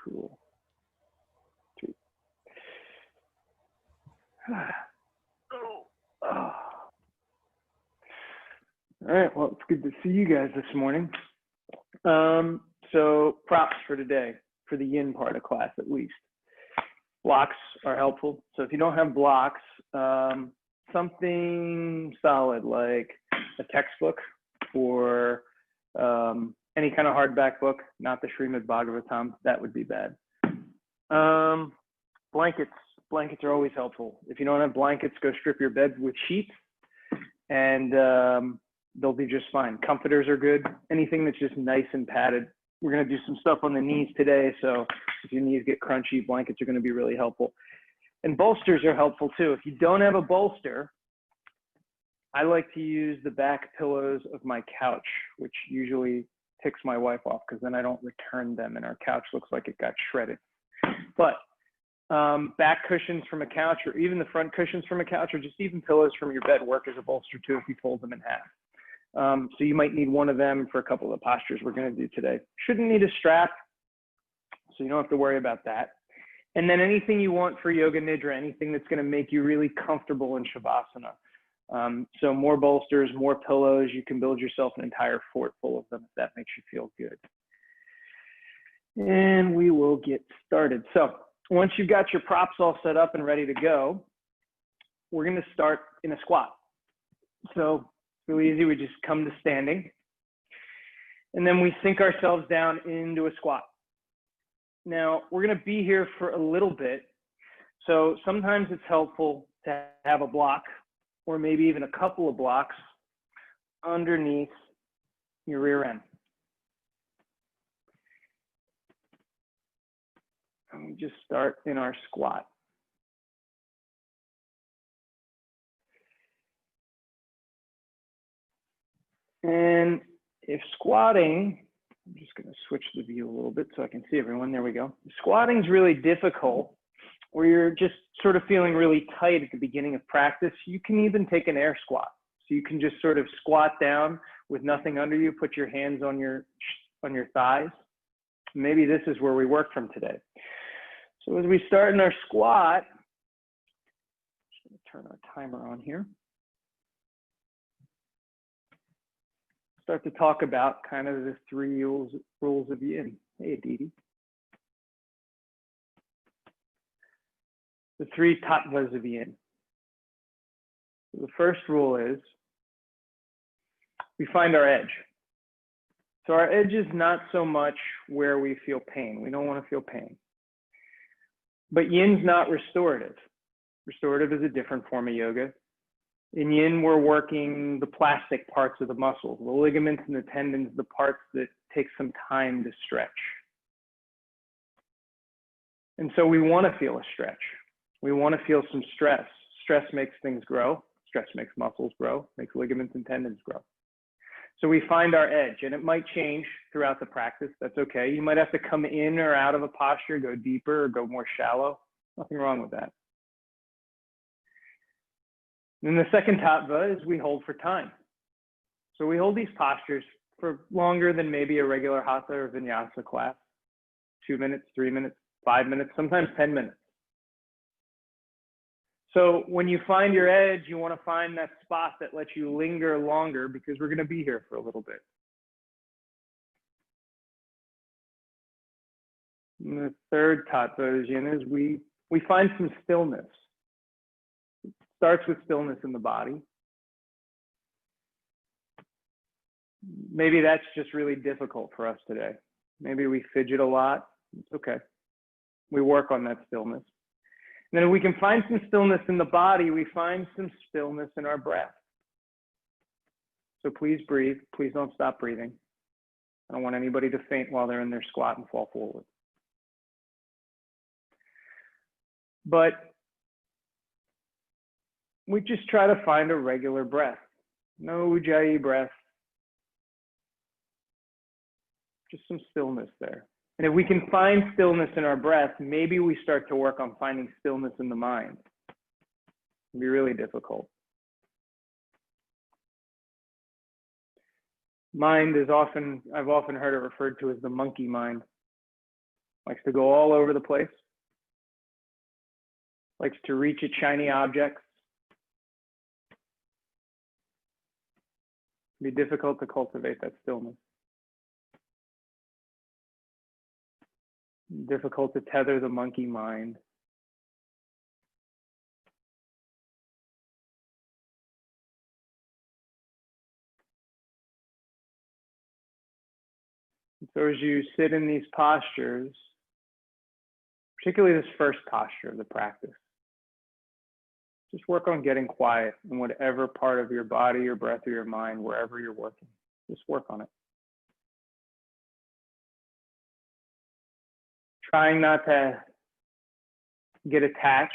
Cool. Oh. All right, well, it's good to see you guys this morning. So props for today, for the yin part of class at least. Blocks are helpful. So if you don't have blocks, something solid like a textbook or any kind of hardback book, not the Srimad Bhagavatam, that would be bad. Blankets are always helpful. If you don't have blankets, go strip your bed with sheets and they'll be just fine. Comforters are good. Anything that's just nice and padded. We're going to do some stuff on the knees today, so if your knees get crunchy, blankets are going to be really helpful. And bolsters are helpful too. If you don't have a bolster, I like to use the back pillows of my couch, which usually ticks my wife off because then I don't return them and our couch looks like it got shredded. But back cushions from a couch, or even the front cushions from a couch, or just even pillows from your bed work as a bolster too if you fold them in half. So you might need one of them for a couple of postures we're going to do today. Shouldn't need a strap, so you don't have to worry about that. And then anything you want for yoga nidra, anything that's going to make you really comfortable in shavasana. So more bolsters, more pillows. You can build yourself an entire fort full of them if that makes you feel good. And we will get started. So once you've got your props all set up and ready to go, we're going to start in a squat. So really easy, we just come to standing. And then we sink ourselves down into a squat. Now, we're going to be here for a little bit. So sometimes it's helpful to have a block, or maybe even a couple of blocks underneath your rear end. And we just start in our squat. And if squatting, I'm just going to switch the view a little bit so I can see everyone. There we go. Squatting is really difficult, or you're just sort of feeling really tight at the beginning of practice. You can even take an air squat. So you can just sort of squat down with nothing under you, put your hands on your thighs. Maybe this is where we work from today. So as we start in our squat, I'm just going to turn our timer on here. Start to talk about kind of the three rules of yin. Hey, Aditi. The three tattvas of yin. So the first rule is we find our edge. So our edge is not so much where we feel pain. We don't want to feel pain. But yin's not restorative. Restorative is a different form of yoga. In yin, we're working the plastic parts of the muscles, the ligaments and the tendons, the parts that take some time to stretch. And so we want to feel a stretch. We want to feel some stress. Stress makes things grow. Stress makes muscles grow, makes ligaments and tendons grow. So we find our edge, and it might change throughout the practice. That's okay. You might have to come in or out of a posture, go deeper or go more shallow. Nothing wrong with that. And the second tattva is we hold for time. So we hold these postures for longer than maybe a regular hatha or vinyasa class. 2 minutes, 3 minutes, 5 minutes, sometimes 10 minutes. So when you find your edge, you want to find that spot that lets you linger longer because we're going to be here for a little bit. And the third tattva is yin is we find some stillness. Starts with stillness in the body. Maybe that's just really difficult for us today. Maybe we fidget a lot. It's okay. We work on that stillness. And then if we can find some stillness in the body, we find some stillness in our breath. So please breathe. Please don't stop breathing. I don't want anybody to faint while they're in their squat and fall forward. But we just try to find a regular breath. No ujjayi breath. Just some stillness there. And if we can find stillness in our breath, maybe we start to work on finding stillness in the mind. It'll be really difficult. Mind is I've often heard it referred to as the monkey mind. likes to go all over the place, likes to reach at shiny objects. It'd be difficult to cultivate that stillness. Difficult to tether the monkey mind. So as you sit in these postures, particularly this first posture of the practice, just work on getting quiet in whatever part of your body, your breath, or your mind, wherever you're working. Just work on it. Trying not to get attached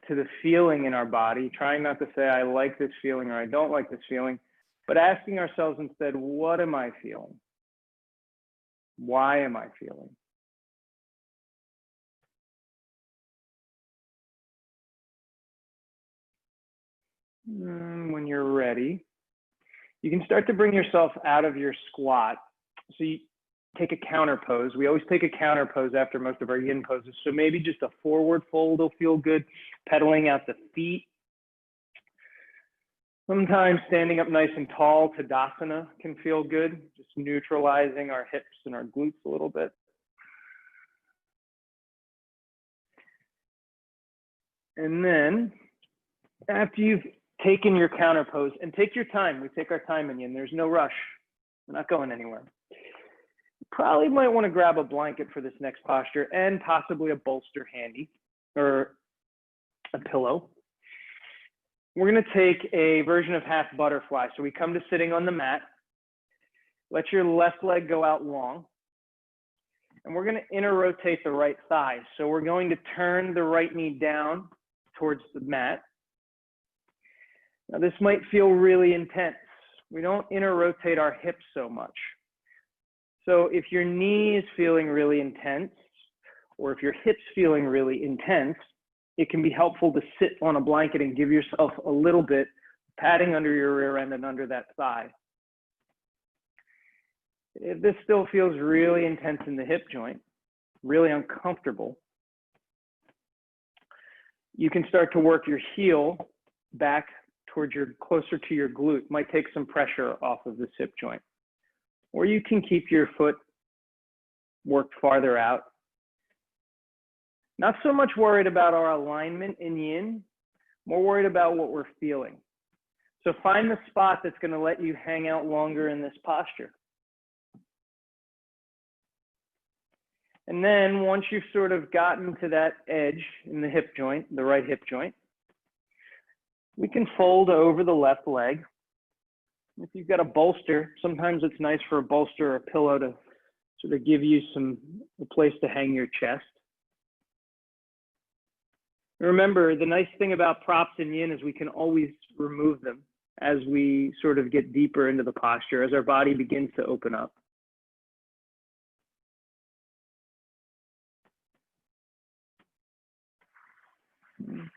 to the feeling in our body, trying not to say, I like this feeling or I don't like this feeling, but asking ourselves instead, what am I feeling? Why am I feeling? And when you're ready, you can start to bring yourself out of your squat. So you take a counter pose. We always take a counter pose after most of our yin poses. So maybe just a forward fold will feel good, pedaling out the feet. Sometimes standing up nice and tall, Tadasana can feel good, just neutralizing our hips and our glutes a little bit. And then after you've taken your counter pose, and take your time, we take our time in yin, there's no rush. We're not going anywhere. You probably might want to grab a blanket for this next posture and possibly a bolster handy or a pillow. We're going to take a version of half butterfly. So we come to sitting on the mat. Let your left leg go out long. And we're going to inner rotate the right thigh. So we're going to turn the right knee down towards the mat. Now this might feel really intense. We don't inner rotate our hips so much. So if your knee is feeling really intense, or if your hip's feeling really intense, it can be helpful to sit on a blanket and give yourself a little bit padding under your rear end and under that thigh. If this still feels really intense in the hip joint, really uncomfortable, you can start to work your heel back towards closer to your glute. Might take some pressure off of this hip joint. Or you can keep your foot worked farther out. Not so much worried about our alignment in yin, more worried about what we're feeling. So find the spot that's going to let you hang out longer in this posture. And then once you've sort of gotten to that edge in the hip joint, the right hip joint, we can fold over the left leg. If you've got a bolster, sometimes it's nice for a bolster or a pillow to sort of give you a place to hang your chest. Remember, the nice thing about props in yin is we can always remove them as we sort of get deeper into the posture, as our body begins to open up.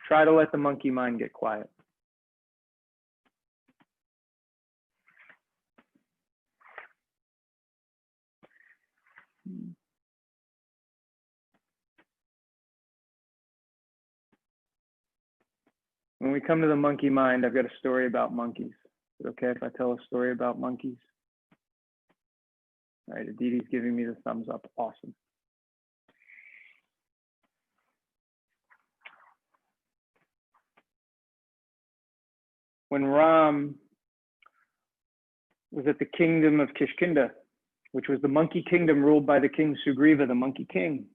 Try to let the monkey mind get quiet. When we come to the monkey mind, I've got a story about monkeys. Is it okay if I tell a story about monkeys? All right, Aditi's giving me the thumbs up. Awesome. When Ram was at the kingdom of Kishkinda, which was the monkey kingdom ruled by the king Sugriva, the monkey king,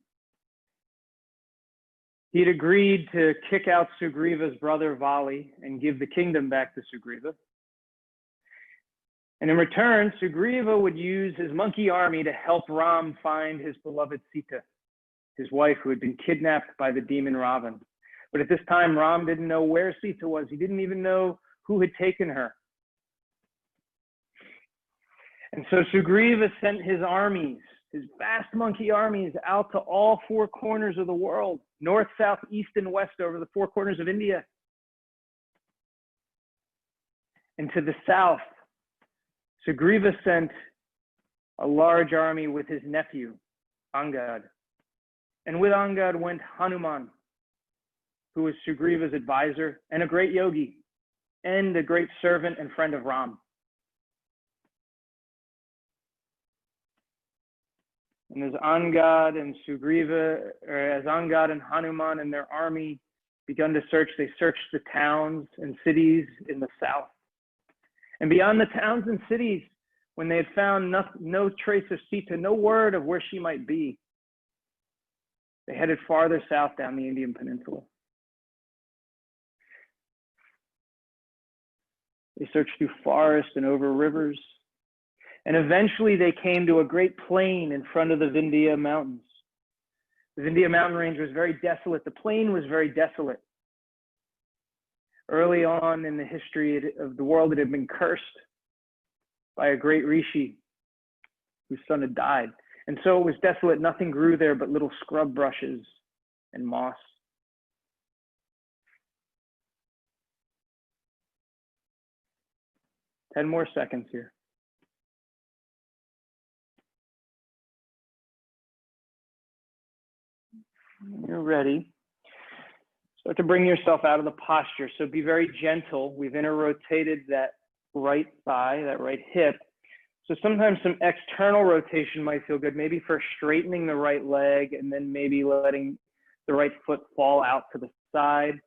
he'd agreed to kick out Sugriva's brother Vali and give the kingdom back to Sugriva. And in return, Sugriva would use his monkey army to help Ram find his beloved Sita, his wife who had been kidnapped by the demon Ravan. But at this time, Ram didn't know where Sita was. He didn't even know who had taken her. And so Sugriva sent his armies, his vast monkey armies, out to all four corners of the world, north, south, east, and west, over the four corners of India. And to the south, Sugriva sent a large army with his nephew, Angad. And with Angad went Hanuman, who was Sugriva's advisor and a great yogi and a great servant and friend of Ram. And as Angad and Sugriva, or as Angad and Hanuman and their army begun to search, they searched the towns and cities in the south. And beyond the towns and cities, when they had found no trace of Sita, no word of where she might be, they headed farther south down the Indian peninsula. They searched through forest and over rivers. And eventually they came to a great plain in front of the Vindhya Mountains. The Vindhya mountain range was very desolate. The plain was very desolate. Early on in the history of the world, it had been cursed by a great rishi whose son had died. And so it was desolate. Nothing grew there but little scrub brushes and moss. Ten more seconds here. When you're ready, start to bring yourself out of the posture. So be very gentle. We've inter-rotated that right thigh, that right hip. So sometimes some external rotation might feel good, maybe for straightening the right leg and then maybe letting the right foot fall out to the side.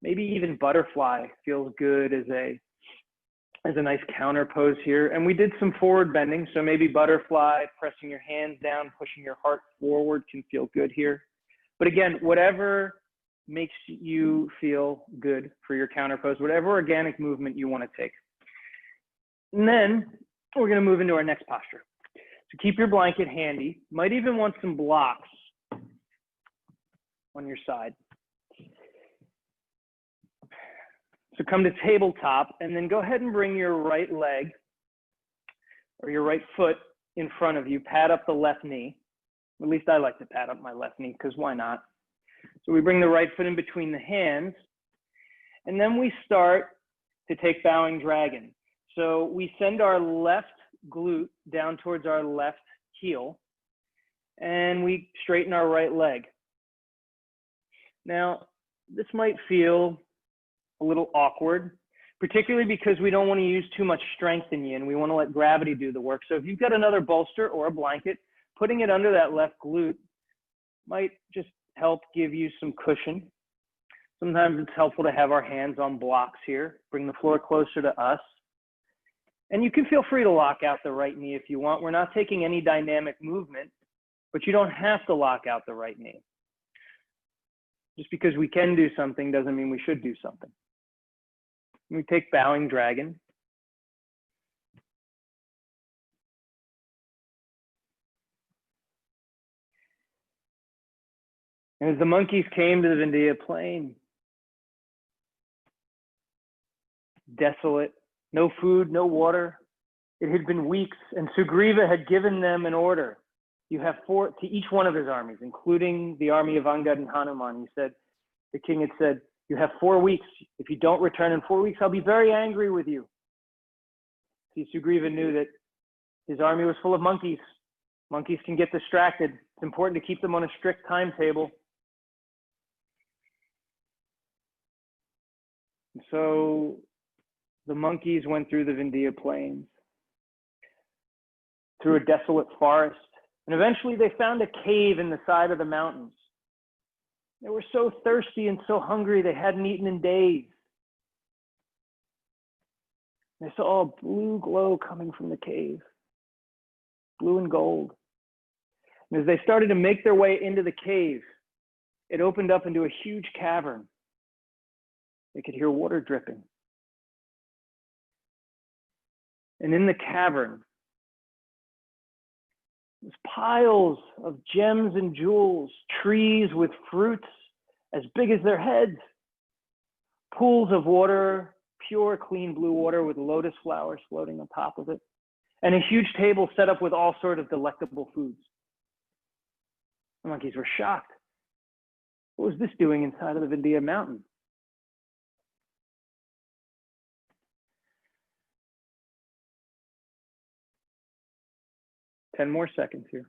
Maybe even butterfly feels good as a nice counter pose here. And we did some forward bending. So maybe butterfly, pressing your hands down, pushing your heart forward can feel good here. But again, whatever makes you feel good for your counter pose, whatever organic movement you want to take. And then we're going to move into our next posture. So keep your blanket handy. Might even want some blocks on your side. So come to tabletop and then go ahead and bring your right leg or your right foot in front of you. Pad up the left knee. At least I like to pad up my left knee because why not? So we bring the right foot in between the hands and then we start to take bowing dragon. So we send our left glute down towards our left heel and we straighten our right leg. Now, this might feel a little awkward, particularly because we don't want to use too much strength in you and we want to let gravity do the work. So if you've got another bolster or a blanket, putting it under that left glute might just help give you some cushion. Sometimes it's helpful to have our hands on blocks here. Bring the floor closer to us. And you can feel free to lock out the right knee if you want. We're not taking any dynamic movement, but you don't have to lock out the right knee. Just because we can do something doesn't mean we should do something. We take bowing dragon. And as the monkeys came to the Vindhya plain, desolate, no food, no water. It had been weeks, and Sugriva had given them an order. You have 4 to each one of his armies, including the army of Angad and Hanuman. He said, the king had said, you have 4 weeks. If you don't return in 4 weeks, I'll be very angry with you. See, Sugriva knew that his army was full of monkeys. Monkeys can get distracted. It's important to keep them on a strict timetable. And so the monkeys went through the Vindhya plains, through a desolate forest, and eventually they found a cave in the side of the mountains. They were so thirsty and so hungry they hadn't eaten in days. They saw a blue glow coming from the cave, blue and gold. And as they started to make their way into the cave, it opened up into a huge cavern. They could hear water dripping. And in the cavern, there's piles of gems and jewels, trees with fruits as big as their heads, pools of water, pure, clean blue water with lotus flowers floating on top of it, and a huge table set up with all sorts of delectable foods. The monkeys were shocked. What was this doing inside of the Vindhya mountain? Ten more seconds here.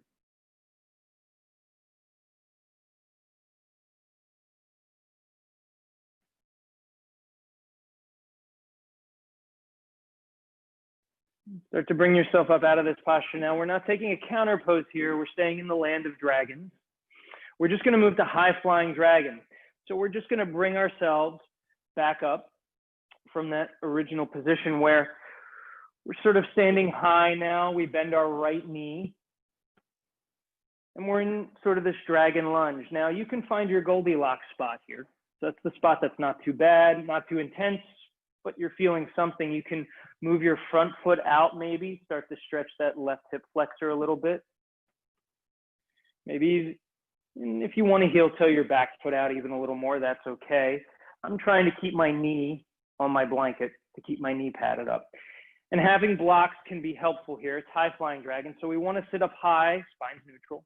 Start to bring yourself up out of this posture now. We're not taking a counter pose here. We're staying in the land of dragons. We're just going to move to high flying dragon. So we're just going to bring ourselves back up from that original position where we're sort of standing high now. We bend our right knee. And we're in sort of this dragon lunge. Now you can find your Goldilocks spot here. So that's the spot that's not too bad, not too intense, but you're feeling something. You can move your front foot out maybe, start to stretch that left hip flexor a little bit. Maybe if you want to heel toe your back foot out even a little more, that's okay. I'm trying to keep my knee on my blanket to keep my knee padded up. And having blocks can be helpful here. It's high flying dragon. So we want to sit up high, spine's neutral.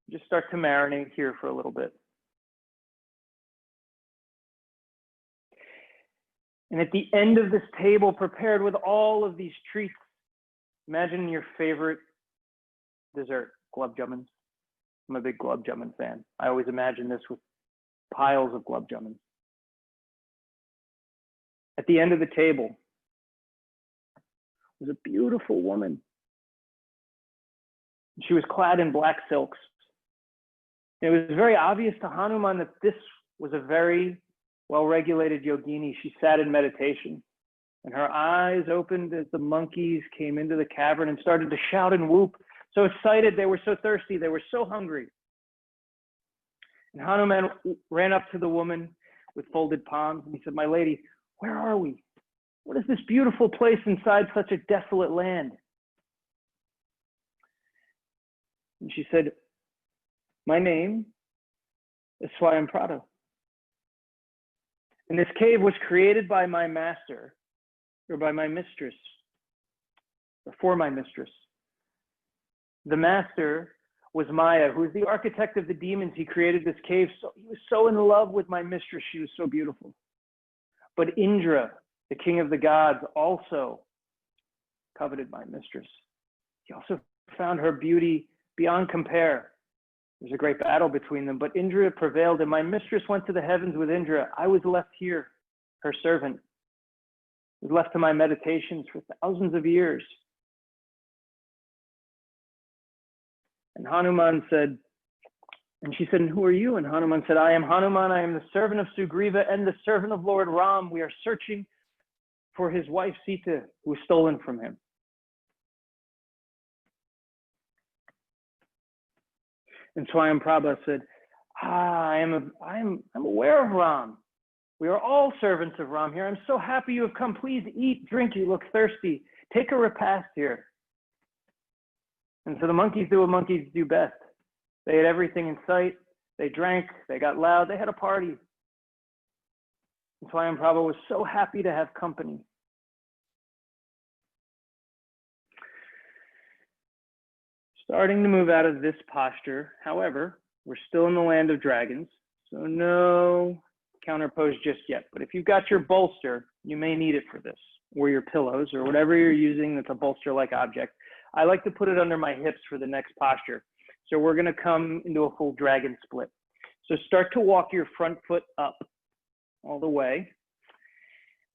Just start to marinate here for a little bit. And at the end of this table, prepared with all of these treats, imagine your favorite dessert, gulab jamuns. I'm a big gulab jamun fan. I always imagine this with piles of gulab jamuns. At the end of the table was a beautiful woman. She was clad in black silks. It was very obvious to Hanuman that this was a very well-regulated yogini. She sat in meditation, and her eyes opened as the monkeys came into the cavern and started to shout and whoop. So excited, they were so thirsty, they were so hungry. And Hanuman ran up to the woman with folded palms, and he said, "My lady, where are we? What is this beautiful place inside such a desolate land?" And she said, "My name is Swayamprabha. And this cave was created by my master, or by my mistress, or for my mistress. The master was Maya, who is the architect of the demons. He created this cave. So he was so in love with my mistress. She was so beautiful. But Indra, the king of the gods, also coveted my mistress. He also found her beauty beyond compare. There's a great battle between them, but Indra prevailed, and my mistress went to the heavens with Indra. I was left here, her servant. I was left to my meditations for thousands of years." And Hanuman said, and she said, "And who are you?" And Hanuman said, "I am Hanuman. I am the servant of Sugriva and the servant of Lord Ram. We are searching for his wife Sita, who was stolen from him." And Swayamprabha said, I'm aware of Ram. We are all servants of Ram here. I'm so happy you have come. Please eat, drink. You look thirsty. Take a repast here. And so the monkeys do what monkeys do best. They ate everything in sight. They drank. They got loud. They had a party. And Swayamprabha was so happy to have company. Starting to move out of this posture. However, we're still in the land of dragons, so no counter pose just yet. But if you've got your bolster, you may need it for this, or your pillows, or whatever you're using that's a bolster-like object. I like to put it under my hips for the next posture. So we're going to come into a full dragon split. So start to walk your front foot up all the way.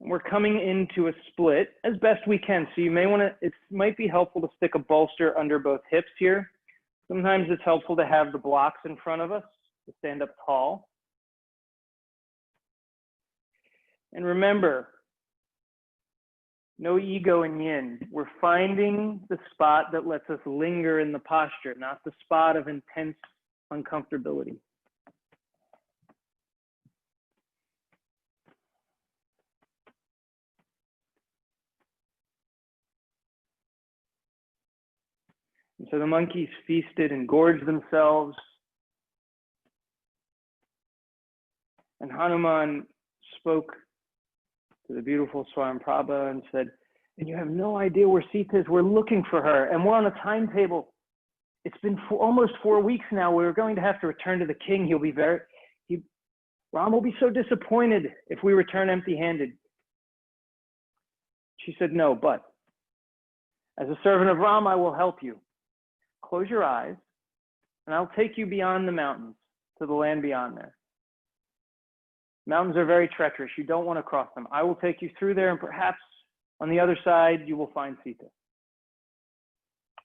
We're coming into a split as best we can. So you may want to, it might be helpful to stick a bolster under both hips here. Sometimes it's helpful to have the blocks in front of us to stand up tall. And remember, no ego in yin. We're finding the spot that lets us linger in the posture, not the spot of intense uncomfortability. And so the monkeys feasted and gorged themselves. And Hanuman spoke to the beautiful Swayamprabha and said, "And you have no idea where Sita is. We're looking for her, and we're on a timetable. It's been almost 4 weeks now. We're going to have to return to the king. Ram will be so disappointed if we return empty-handed." She said, "No, but as a servant of Ram, I will help you. Close your eyes, and I'll take you beyond the mountains to the land beyond there. Mountains are very treacherous. You don't want to cross them. I will take you through there, and perhaps on the other side, you will find Sita.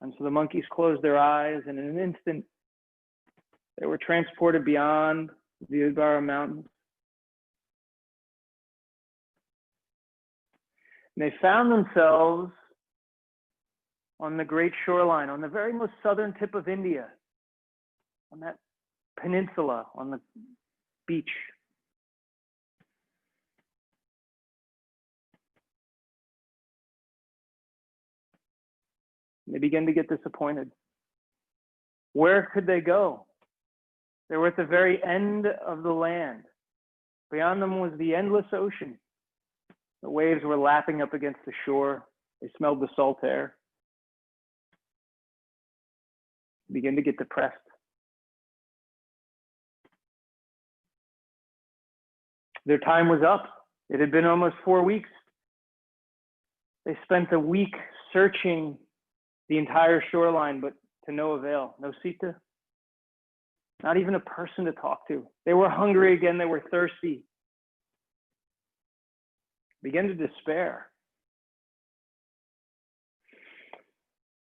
And so the monkeys closed their eyes, and in an instant, they were transported beyond the Udbara Mountains. And they found themselves on the great shoreline, on the very most southern tip of India, on that peninsula, on the beach. And they began to get disappointed. Where could they go? They were at the very end of the land. Beyond them was the endless ocean. The waves were lapping up against the shore. They smelled the salt air. They began to get depressed. Their time was up. It had been almost 4 weeks. They spent a week searching the entire shoreline, but to no avail. No Sita, not even a person to talk to. They were hungry again. They were thirsty. Began to despair.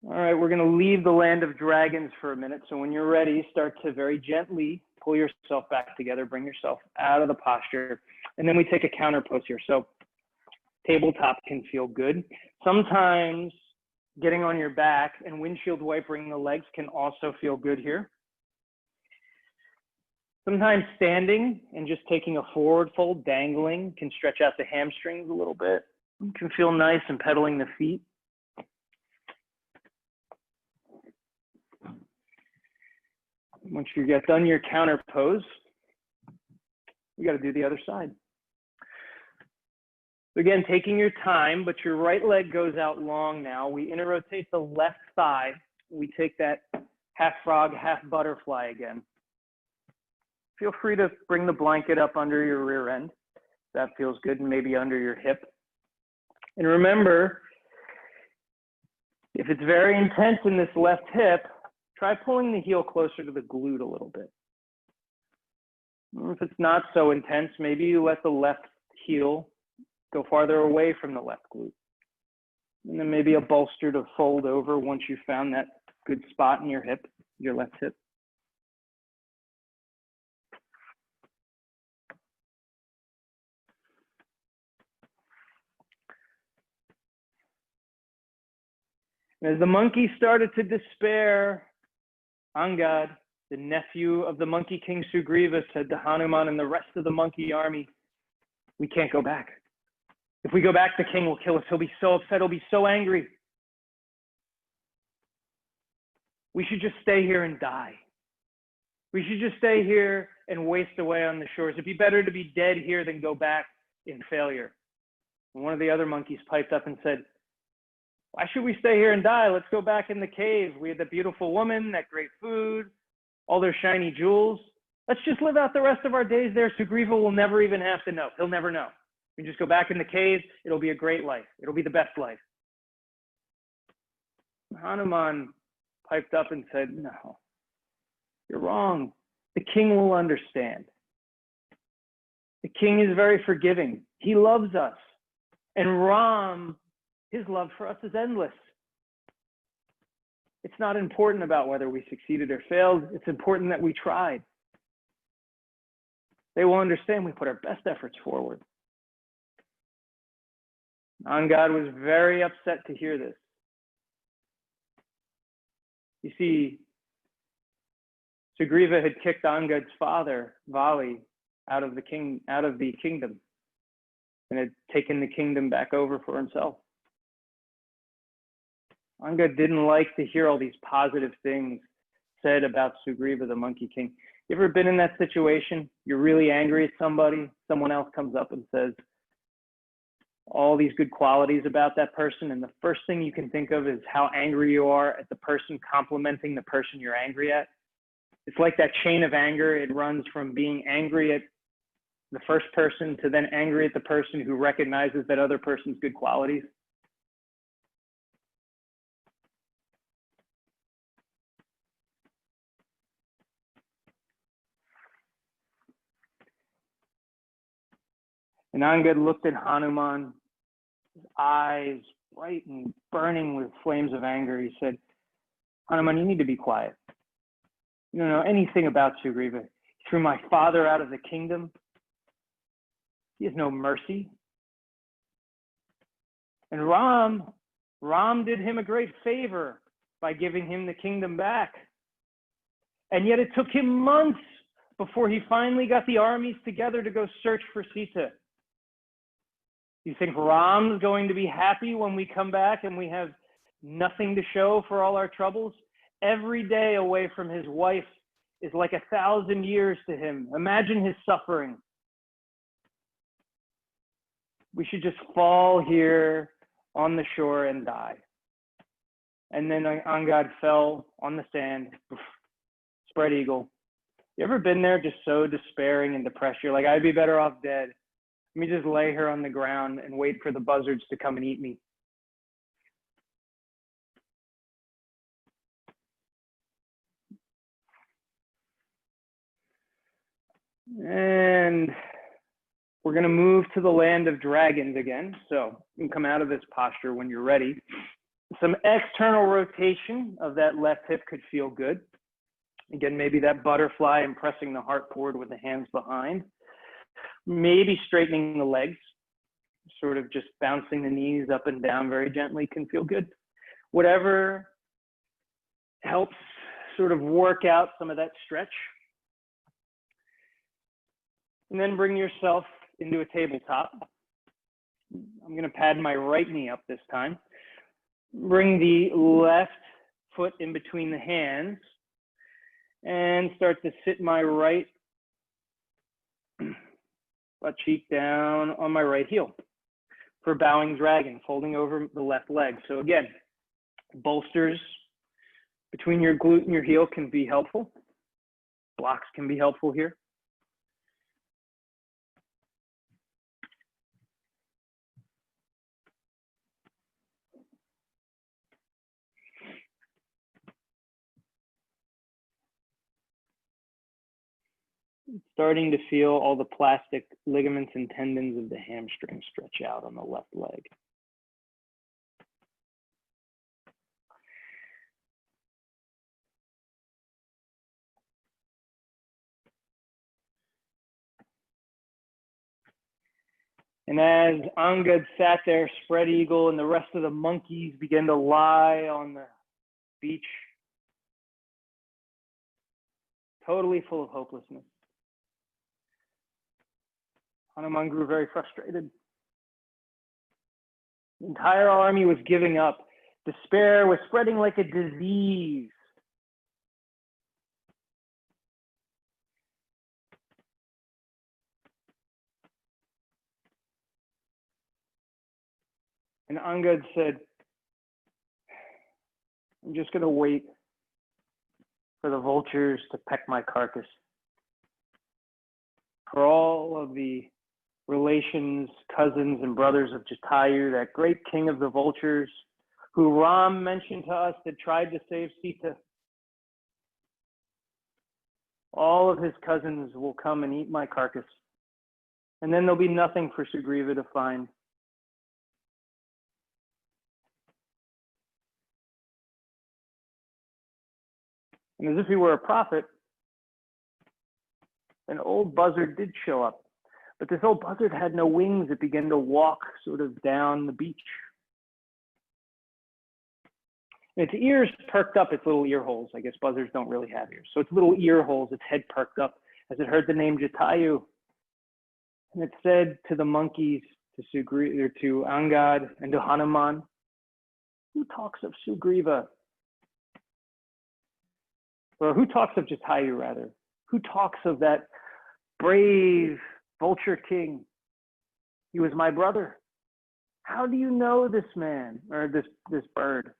All right, we're going to leave the land of dragons for a minute. So when you're ready, start to very gently pull yourself back together, bring yourself out of the posture, and then we take a counter pose here. So tabletop can feel good. Sometimes getting on your back and windshield wipering the legs can also feel good here. Sometimes standing and just taking a forward fold, dangling, can stretch out the hamstrings a little bit. It can feel nice, and pedaling the feet. Once you get done your counter pose, we got to do the other side. Again, taking your time, but your right leg goes out long now. We interrotate the left thigh. We take that half frog, half butterfly again. Feel free to bring the blanket up under your rear end. That feels good, and maybe under your hip. And remember, if it's very intense in this left hip, try pulling the heel closer to the glute a little bit. If it's not so intense, maybe you let the left heel go farther away from the left glute. And then maybe a bolster to fold over once you found that good spot in your hip, your left hip. As the monkey started to despair, Angad, the nephew of the monkey king Sugriva, said to Hanuman and the rest of the monkey army, "We can't go back. If we go back, the king will kill us. He'll be so upset. He'll be so angry. We should just stay here and die. We should just stay here and waste away on the shores. It'd be better to be dead here than go back in failure." And one of the other monkeys piped up and said, "Why should we stay here and die? Let's go back in the cave. We had that beautiful woman, that great food, all their shiny jewels. Let's just live out the rest of our days there. Sugriva will never even have to know. He'll never know. We can just go back in the cave. It'll be a great life. It'll be the best life." Hanuman piped up and said, "No, you're wrong. The king will understand. The king is very forgiving. He loves us. And Ram, his love for us is endless. It's not important about whether we succeeded or failed. It's important that we tried. They will understand we put our best efforts forward." Angad was very upset to hear this. You see, Sugriva had kicked Angad's father, Vali, out of the kingdom, and had taken the kingdom back over for himself. Angad didn't like to hear all these positive things said about Sugriva, the monkey king. You ever been in that situation? You're really angry at somebody, someone else comes up and says all these good qualities about that person, and the first thing you can think of is how angry you are at the person complimenting the person you're angry at. It's like that chain of anger. It runs from being angry at the first person to then angry at the person who recognizes that other person's good qualities. And Angad looked at Hanuman, his eyes bright and burning with flames of anger. He said, Hanuman, you need to be quiet. You don't know anything about Sugriva. He threw my father out of the kingdom. He has no mercy. And Ram did him a great favor by giving him the kingdom back. And yet it took him months before he finally got the armies together to go search for Sita. You think Ram's going to be happy when we come back and we have nothing to show for all our troubles? Every day away from his wife is like 1,000 years to him. Imagine his suffering. We should just fall here on the shore and die. And then Angad fell on the sand, spread eagle. You ever been there just so despairing and depressed? You're like, I'd be better off dead. Let me just lay here on the ground and wait for the buzzards to come and eat me. And we're going to move to the land of dragons again. So you can come out of this posture when you're ready. Some external rotation of that left hip could feel good. Again, maybe that butterfly and pressing the heart forward with the hands behind. Maybe straightening the legs, sort of just bouncing the knees up and down very gently can feel good. Whatever helps sort of work out some of that stretch. And then bring yourself into a tabletop. I'm going to pad my right knee up this time. Bring the left foot in between the hands and start to sit my right butt cheek down on my right heel for bowing dragon, folding over the left leg. So again, bolsters between your glute and your heel can be helpful. Blocks can be helpful here. Starting to feel all the plastic ligaments and tendons of the hamstring stretch out on the left leg. And as Angad sat there, spread eagle, and the rest of the monkeys began to lie on the beach, totally full of hopelessness, Hanuman grew very frustrated. The entire army was giving up. Despair was spreading like a disease. And Angad said, I'm just going to wait for the vultures to peck my carcass. For all of the relations, cousins, and brothers of Jatayu, that great king of the vultures, who Ram mentioned to us that tried to save Sita. All of his cousins will come and eat my carcass. And then there'll be nothing for Sugriva to find. And as if he were a prophet, an old buzzard did show up. But this old buzzard had no wings. It began to walk sort of down the beach. And its ears perked up, its little ear holes. I guess buzzards don't really have ears. So its little ear holes, its head perked up as it heard the name Jatayu. And it said to the monkeys, to Angad, and to Hanuman, who talks of Sugriva? Or who talks of Jatayu, rather? Who talks of that brave vulture king? He was my brother. How do you know this man, or this bird?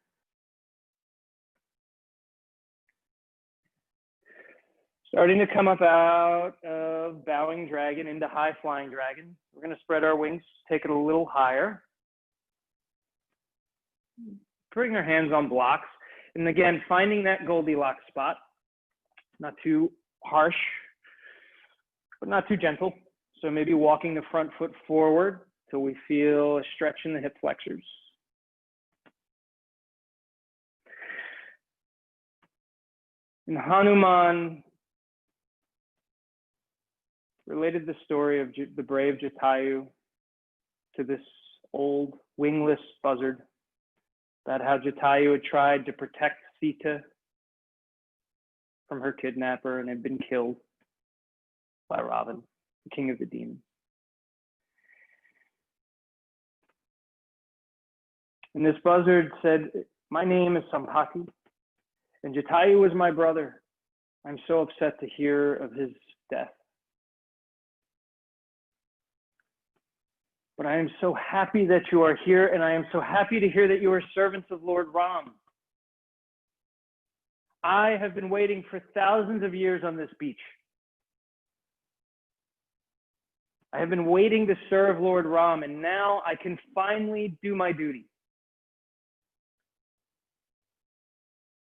Starting to come up out of bowing dragon into high flying dragon. We're going to spread our wings, take it a little higher. Putting our hands on blocks. And again, finding that Goldilocks spot. Not too harsh, but not too gentle. So maybe walking the front foot forward till we feel a stretch in the hip flexors. And Hanuman related the story of the brave Jatayu to this old wingless buzzard, about how Jatayu had tried to protect Sita from her kidnapper and had been killed by Ravan, the king of the demons. And this buzzard said, "My name is Sampati, and Jatayu was my brother. I'm so upset to hear of his death. But I am so happy that you are here, and I am so happy to hear that you are servants of Lord Ram. I have been waiting for thousands of years on this beach. I have been waiting to serve Lord Ram, and now I can finally do my duty.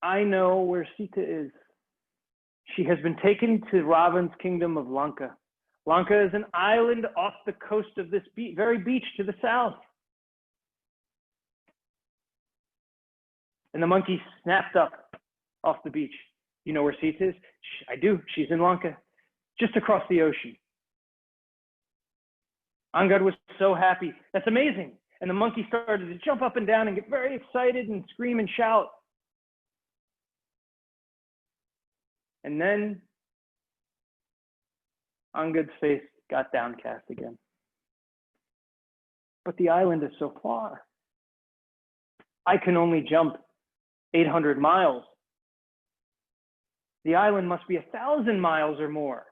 I know where Sita is. She has been taken to Ravan's kingdom of Lanka. Lanka is an island off the coast of this very beach to the south." And the monkey snapped up off the beach. "You know where Sita is?" "I do. She's in Lanka, just across the ocean." Angad was so happy. "That's amazing." And the monkey started to jump up and down and get very excited and scream and shout. And then Angad's face got downcast again. "But the island is so far. I can only jump 800 miles. The island must be 1,000 miles or more."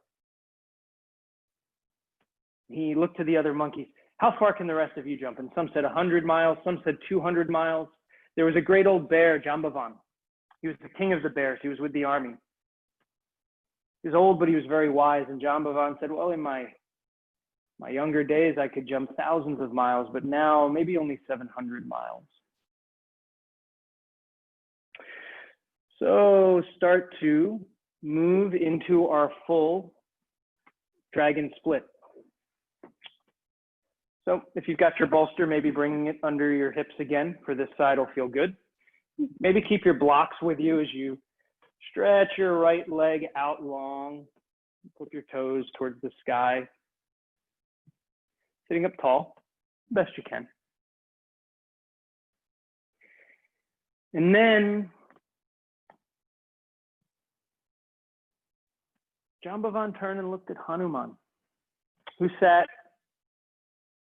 He looked to the other monkeys. "How far can the rest of you jump?" And some said 100 miles, some said 200 miles. There was a great old bear, Jambavan. He was the king of the bears. He was with the army. He was old, but he was very wise. And Jambavan said, "Well, in my younger days, I could jump thousands of miles, but now maybe only 700 miles. So start to move into our full dragon split. So if you've got your bolster, maybe bringing it under your hips again for this side will feel good. Maybe keep your blocks with you as you stretch your right leg out long. Flip your toes towards the sky. Sitting up tall, best you can. And then Jambavan turned and looked at Hanuman, who sat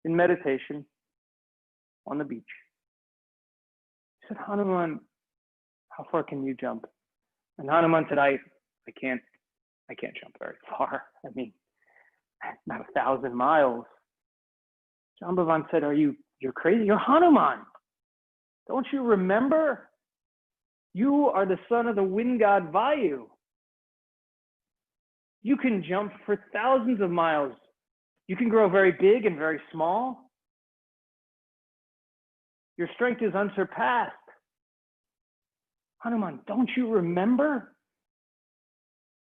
in meditation on the beach. He said, "Hanuman, how far can you jump?" And Hanuman said, I can't jump very far. I mean, not 1,000 miles. Jambavan said, you're crazy. You're Hanuman. Don't you remember? You are the son of the wind god Vayu. You can jump for thousands of miles. You can grow very big and very small. Your strength is unsurpassed. Hanuman, don't you remember?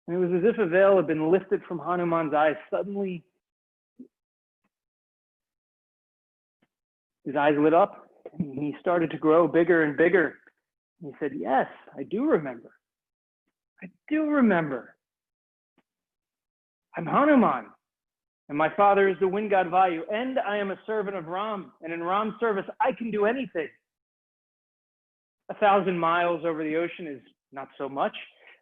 And it was as if a veil had been lifted from Hanuman's eyes. Suddenly, his eyes lit up, and he started to grow bigger and bigger. And he said, "Yes, I do remember. I do remember. I'm Hanuman, and my father is the wind god Vayu, and I am a servant of Ram, and in Ram's service, I can do anything. 1,000 miles over the ocean is not so much."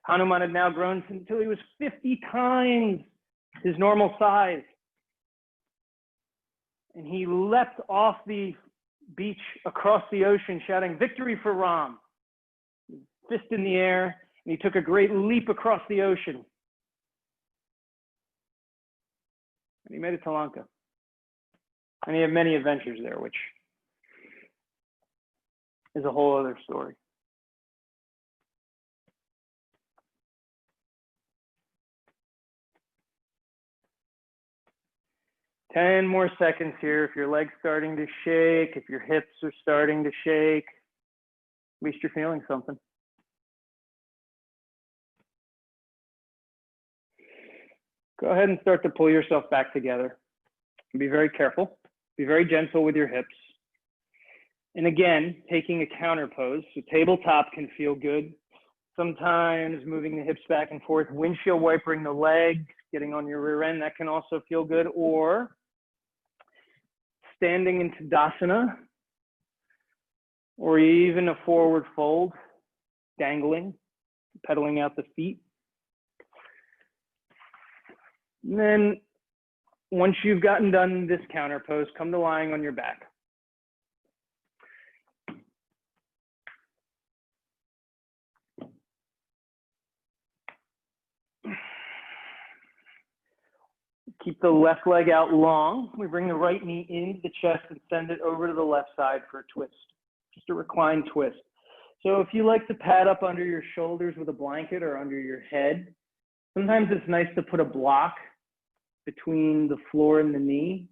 Hanuman had now grown until he was 50 times his normal size. And he leapt off the beach across the ocean, shouting, "Victory for Ram!" Fist in the air, and he took a great leap across the ocean. And he made it to Lanka. And he had many adventures there, which is a whole other story. Ten more seconds here. If your leg's starting to shake, if your hips are starting to shake, at least you're feeling something. Go ahead and start to pull yourself back together. Be very careful. Be very gentle with your hips. And again, taking a counter pose. So tabletop can feel good. Sometimes moving the hips back and forth, windshield wipering the leg, getting on your rear end, that can also feel good. Or standing into Tadasana, or even a forward fold, dangling, pedaling out the feet. And then once you've gotten done this counter pose, come to lying on your back. Keep the left leg out long. We bring the right knee into the chest and send it over to the left side for a twist, just a reclined twist. So if you like to pad up under your shoulders with a blanket or under your head, sometimes it's nice to put a block between the floor and the knee.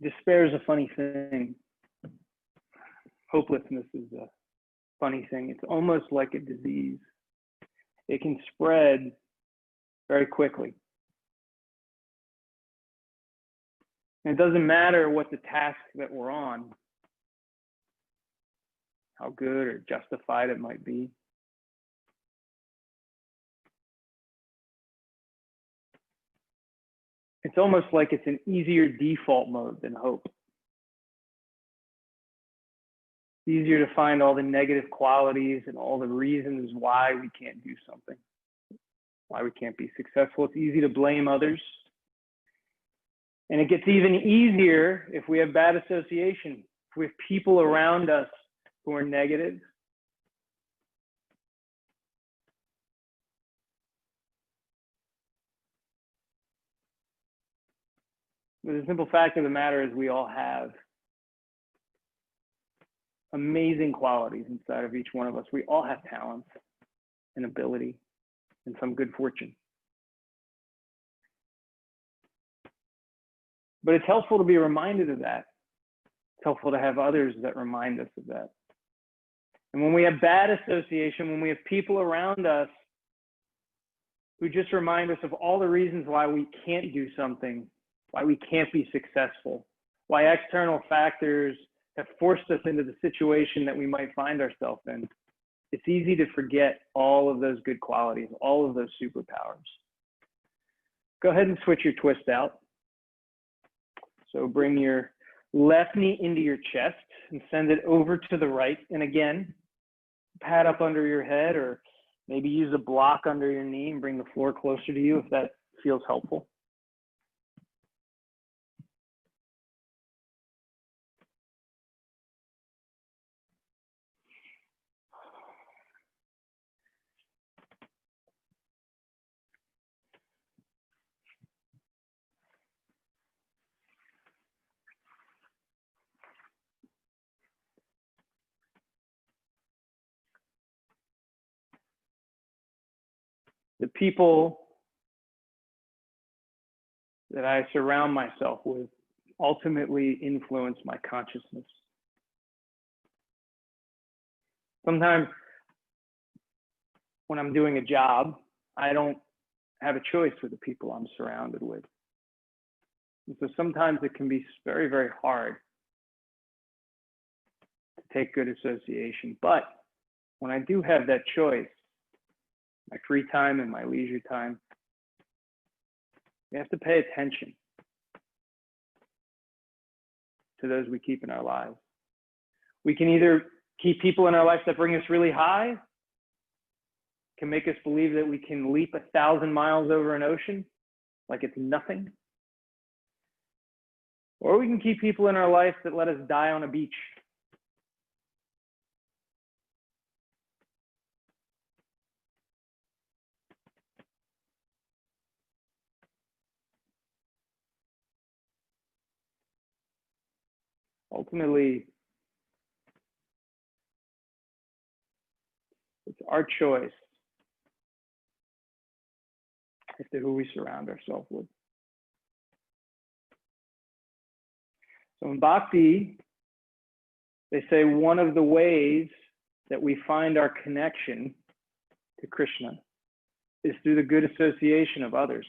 Despair is a funny thing. Hopelessness is a funny thing. It's almost like a disease. It can spread very quickly. And it doesn't matter what the task that we're on, how good or justified it might be. It's almost like it's an easier default mode than hope. It's easier to find all the negative qualities and all the reasons why we can't do something, why we can't be successful. It's easy to blame others. And it gets even easier if we have bad association, if we have people around us who are negative. But the simple fact of the matter is we all have amazing qualities inside of each one of us. We all have talents and ability and some good fortune. But it's helpful to be reminded of that. It's helpful to have others that remind us of that. And when we have bad association, when we have people around us who just remind us of all the reasons why we can't do something, why we can't be successful, why external factors have forced us into the situation that we might find ourselves in, it's easy to forget all of those good qualities, all of those superpowers. Go ahead and switch your twist out. So bring your left knee into your chest and send it over to the right. And again, pad up under your head or maybe use a block under your knee and bring the floor closer to you if that feels helpful. The people that I surround myself with ultimately influence my consciousness. Sometimes when I'm doing a job, I don't have a choice with the people I'm surrounded with. And so sometimes it can be very, very hard to take good association. But when I do have that choice, my free time and my leisure time, we have to pay attention to those we keep in our lives. We can either keep people in our life that bring us really high, can make us believe that we can leap 1,000 miles over an ocean like it's nothing. Or we can keep people in our life that let us die on a beach. Ultimately, it's our choice as to who we surround ourselves with. So in Bhakti, they say one of the ways that we find our connection to Krishna is through the good association of others.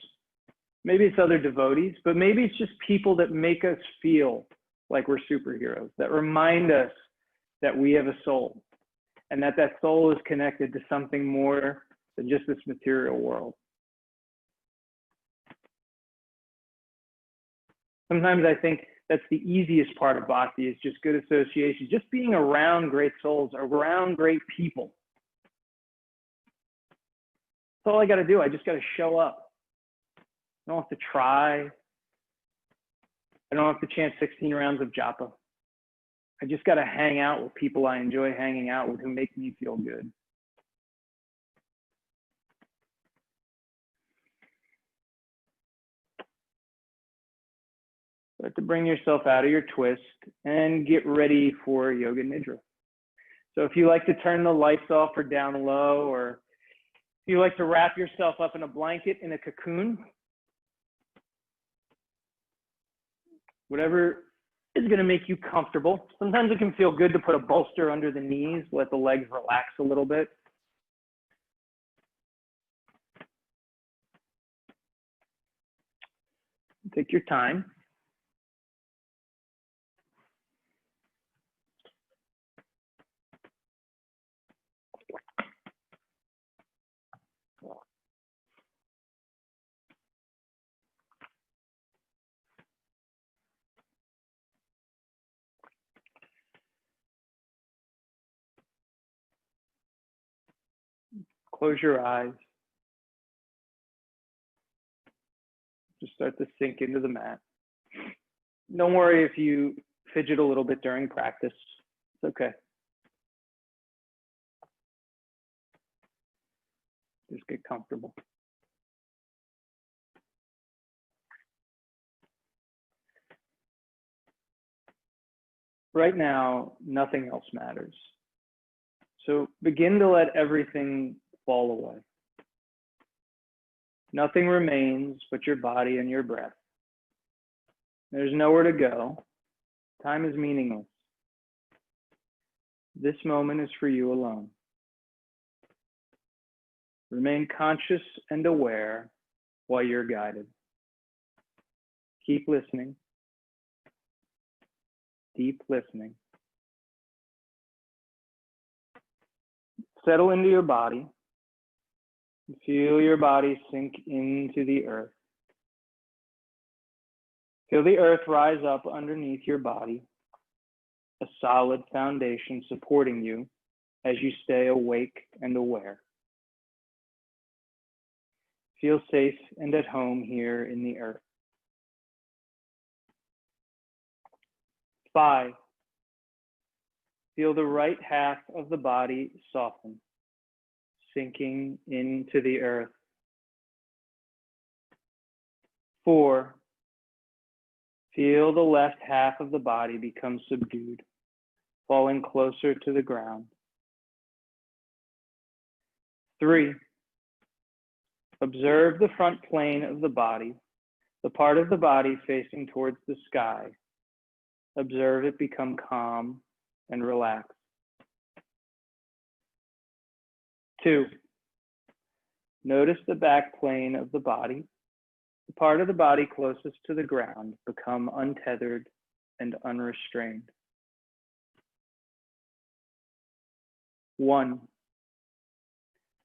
Maybe it's other devotees, but maybe it's just people that make us feel like we're superheroes, that remind us that we have a soul and that that soul is connected to something more than just this material world. Sometimes I think that's the easiest part of Bhakti, is just good association, just being around great souls, around great people. That's all I got to do. I just got to show up. I don't have to try. I don't have to chant 16 rounds of japa. I just got to hang out with people I enjoy hanging out with, who make me feel good. Start to bring yourself out of your twist and get ready for Yoga Nidra. So if you like to turn the lights off or down low, or if you like to wrap yourself up in a blanket, in a cocoon, whatever is going to make you comfortable. Sometimes it can feel good to put a bolster under the knees, let the legs relax a little bit. Take your time. Close your eyes. Just start to sink into the mat. Don't worry if you fidget a little bit during practice. It's okay. Just get comfortable. Right now, nothing else matters. So begin to let everything fall away. Nothing remains but your body and your breath. There's nowhere to go. Time is meaningless. This moment is for you alone. Remain conscious and aware while you're guided. Keep listening. Deep listening. Settle into your body. Feel your body sink into the earth. Feel the earth rise up underneath your body, a solid foundation supporting you as you stay awake and aware. Feel safe and at home here in the earth. 5. Feel the right half of the body soften, sinking into the earth. 4. Feel the left half of the body become subdued, falling closer to the ground. 3. Observe the front plane of the body, the part of the body facing towards the sky. Observe it become calm and relaxed. 2. Notice the back plane of the body, the part of the body closest to the ground, become untethered and unrestrained. 1.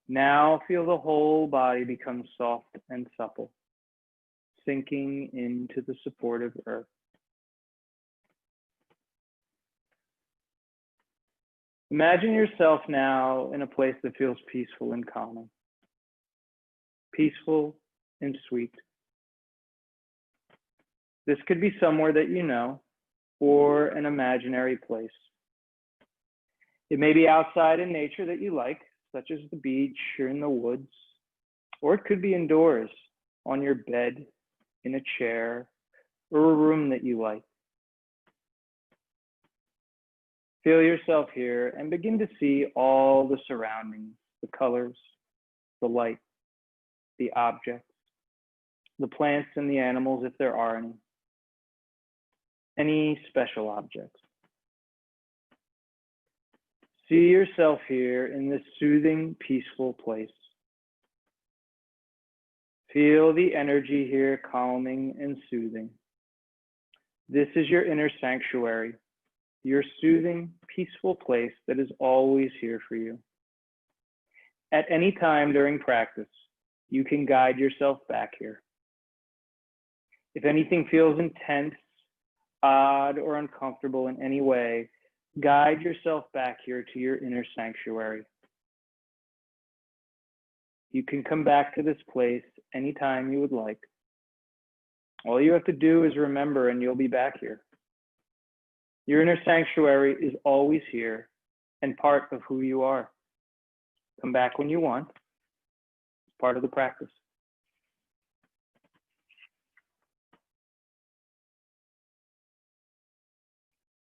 Now feel the whole body become soft and supple, sinking into the supportive earth. Imagine yourself now in a place that feels peaceful and calming. Peaceful and sweet. This could be somewhere that you know, or an imaginary place. It may be outside in nature that you like, such as the beach or in the woods, or it could be indoors, on your bed, in a chair, or a room that you like. Feel yourself here and begin to see all the surroundings, the colors, the light, the objects, the plants and the animals, if there are any special objects. See yourself here in this soothing, peaceful place. Feel the energy here calming and soothing. This is your inner sanctuary, your soothing, peaceful place that is always here for you. At any time during practice, you can guide yourself back here. If anything feels intense, odd, or uncomfortable in any way, guide yourself back here to your inner sanctuary. You can come back to this place anytime you would like. All you have to do is remember, and you'll be back here. Your inner sanctuary is always here and part of who you are. Come back when you want. It's part of the practice.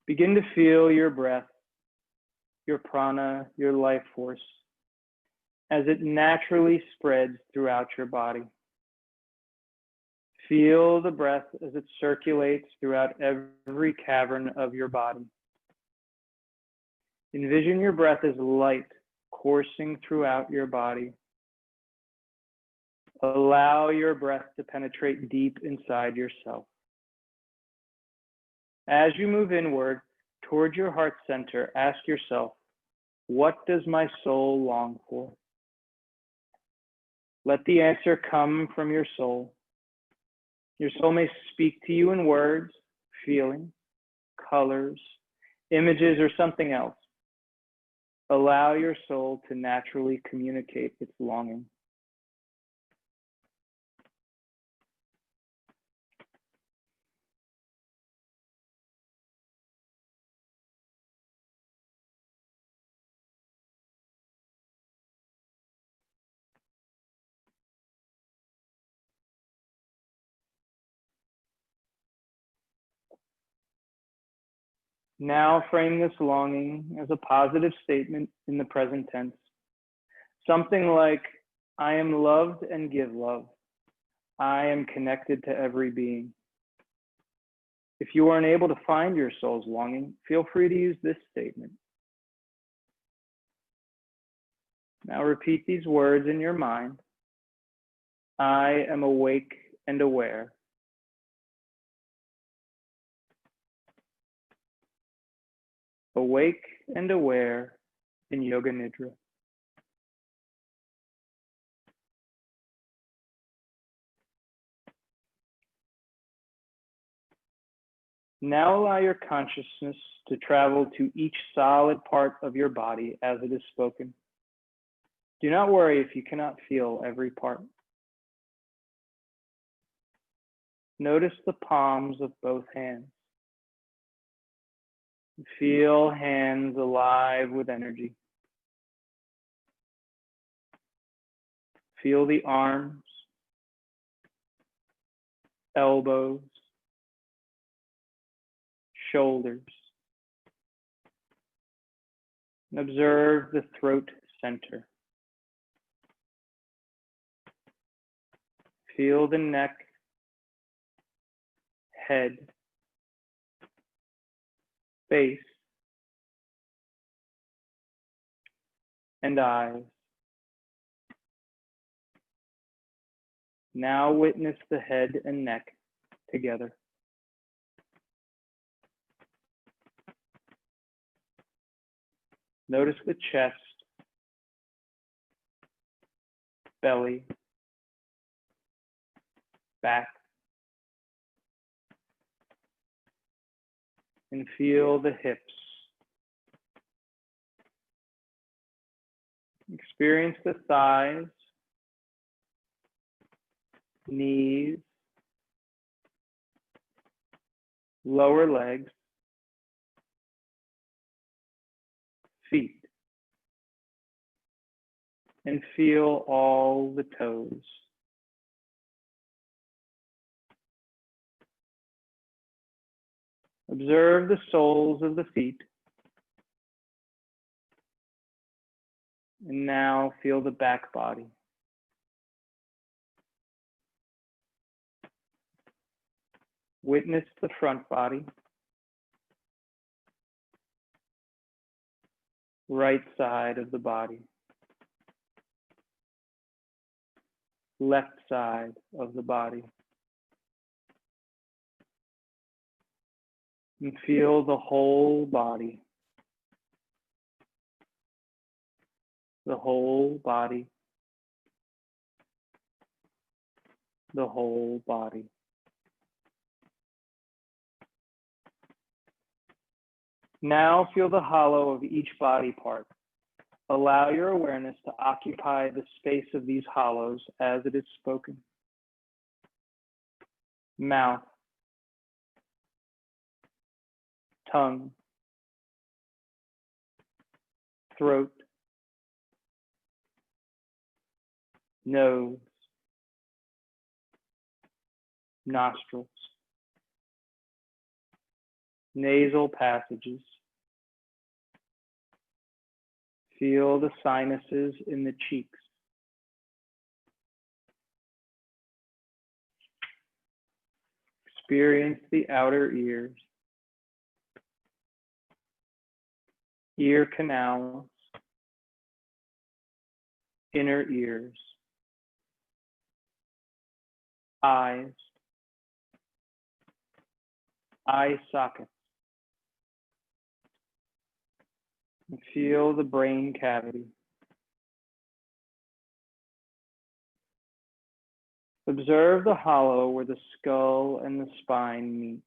Begin to feel your breath, your prana, your life force, as it naturally spreads throughout your body. Feel the breath as it circulates throughout every cavern of your body. Envision your breath as light coursing throughout your body. Allow your breath to penetrate deep inside yourself. As you move inward toward your heart center, ask yourself, what does my soul long for? Let the answer come from your soul. Your soul may speak to you in words, feelings, colors, images, or something else. Allow your soul to naturally communicate its longing. Now frame this longing as a positive statement in the present tense. Something like, I am loved and give love. I am connected to every being. If you are unable to find your soul's longing, feel free to use this statement. Now repeat these words in your mind. I am awake and aware. Awake and aware in Yoga Nidra. Now allow your consciousness to travel to each solid part of your body as it is spoken. Do not worry if you cannot feel every part. Notice the palms of both hands. Feel hands alive with energy. Feel the arms, elbows, shoulders. And observe the throat center. Feel the neck, head, face, and eyes. Now witness the head and neck together. Notice the chest, belly, back, and feel the hips. Experience the thighs, knees, lower legs, feet, and feel all the toes. Observe the soles of the feet And now feel the back body. Witness the front body. Right side of the body. Left side of the body. And feel the whole body. The whole body. The whole body. Now feel the hollow of each body part. Allow your awareness to occupy the space of these hollows as it is spoken. Mouth, tongue, throat, nose, nostrils, nasal passages. Feel the sinuses in the cheeks. Experience the outer ears, ear canals, inner ears, eyes, eye sockets. And feel the brain cavity. Observe the hollow where the skull and the spine meet.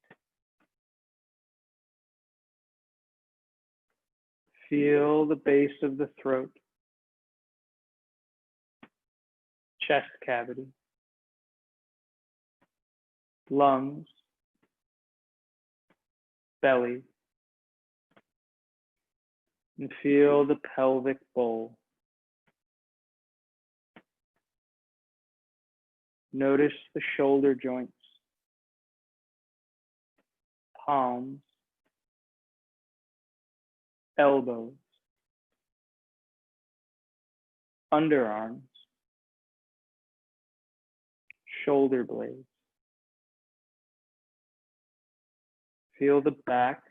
Feel the base of the throat, chest cavity, lungs, belly, and feel the pelvic bowl. Notice the shoulder joints, palms, elbows, underarms, shoulder blades. Feel the back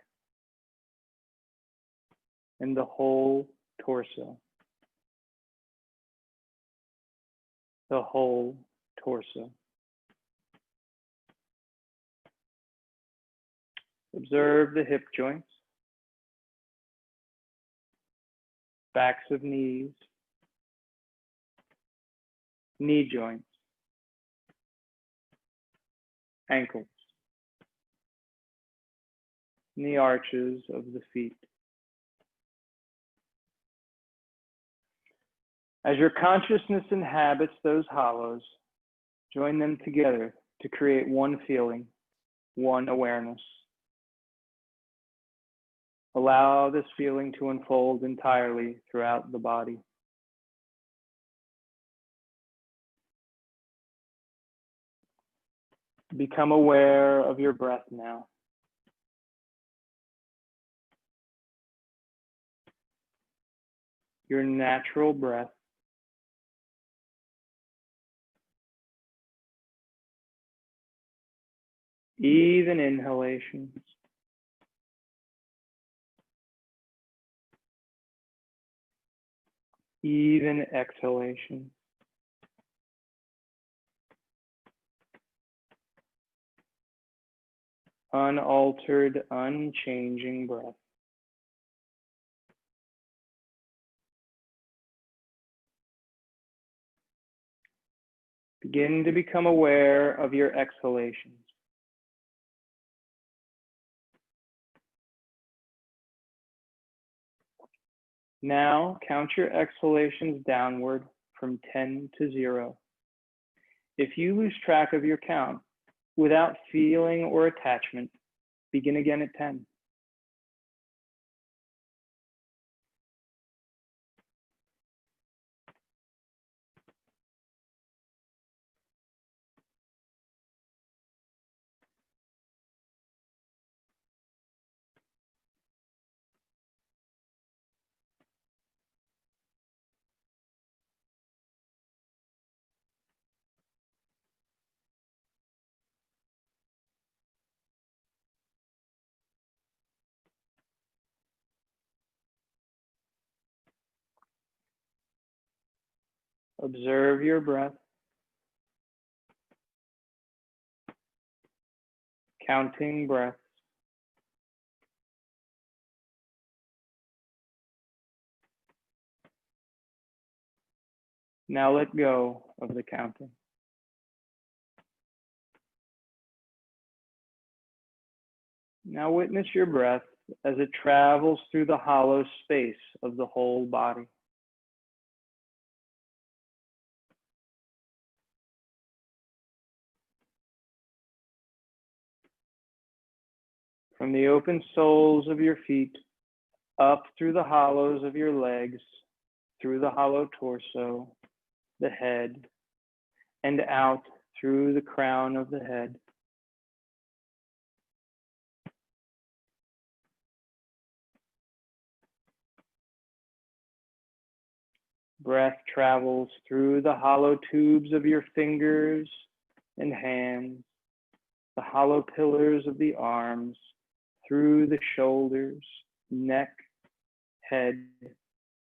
and the whole torso. The whole torso. Observe the hip joints, backs of knees, knee joints, ankles, and the arches of the feet. As your consciousness inhabits those hollows, join them together to create one feeling, one awareness. Allow this feeling to unfold entirely throughout the body. Become aware of your breath now. Your natural breath. Even inhalations. Even exhalations. Unaltered, unchanging breath. Begin to become aware of your exhalations. Now count your exhalations downward from 10 to 0. If you lose track of your count without feeling or attachment, begin again at 10. Observe your breath, counting breaths. Now let go of the counting. Now witness your breath as it travels through the hollow space of the whole body. From the open soles of your feet, up through the hollows of your legs, through the hollow torso, the head, and out through the crown of the head. Breath travels through the hollow tubes of your fingers and hands, the hollow pillars of the arms, through the shoulders, neck, head,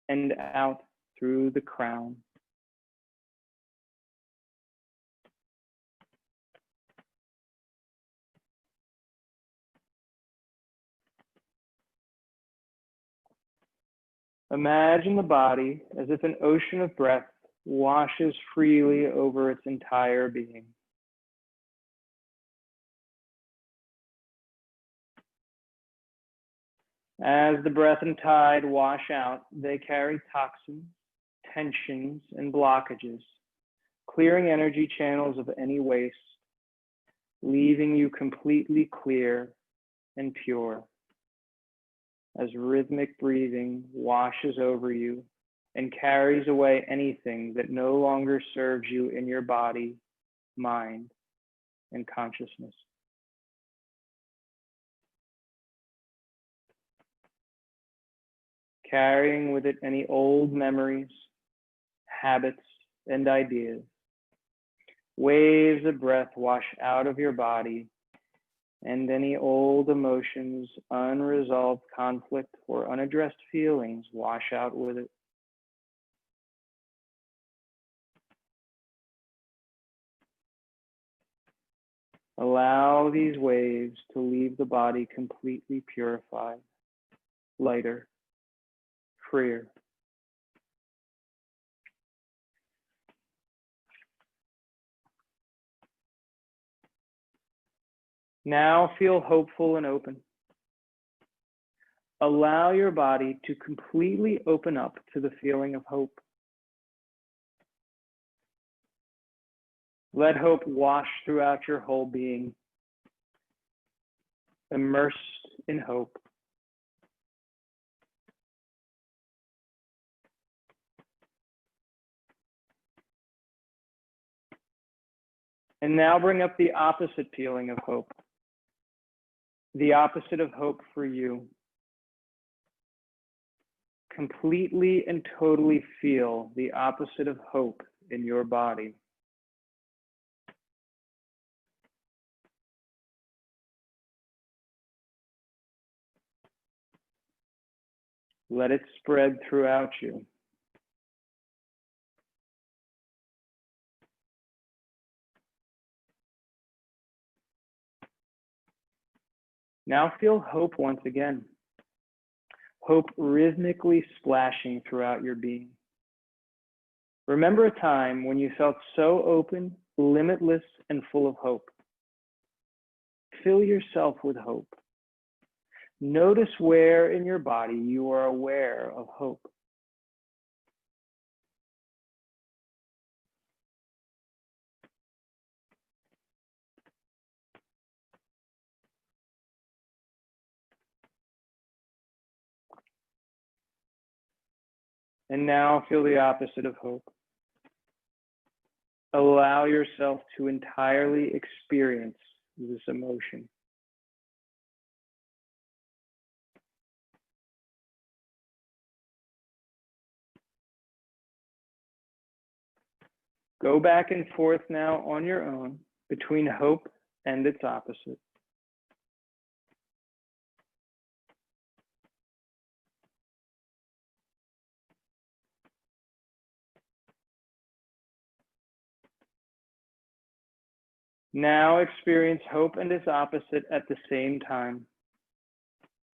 and out through the crown. Imagine the body as if an ocean of breath washes freely over its entire being. As the breath and tide wash out, they carry toxins, tensions, and blockages, clearing energy channels of any waste, leaving you completely clear and pure. As rhythmic breathing washes over you and carries away anything that no longer serves you in your body, mind, and consciousness. Carrying with it any old memories, habits, and ideas. Waves of breath wash out of your body, and any old emotions, unresolved conflict, or unaddressed feelings wash out with it. Allow these waves to leave the body completely purified, lighter, freer. Now feel hopeful and open. Allow your body to completely open up to the feeling of hope. Let hope wash throughout your whole being, immersed in hope. And now bring up the opposite feeling of hope, the opposite of hope for you. Completely and totally feel the opposite of hope in your body. Let it spread throughout you. Now feel hope once again. Hope rhythmically splashing throughout your being. Remember a time when you felt so open, limitless, and full of hope. Fill yourself with hope. Notice where in your body you are aware of hope. And now feel the opposite of hope. Allow yourself to entirely experience this emotion. Go back and forth now on your own between hope and its opposite. Now experience hope and its opposite at the same time.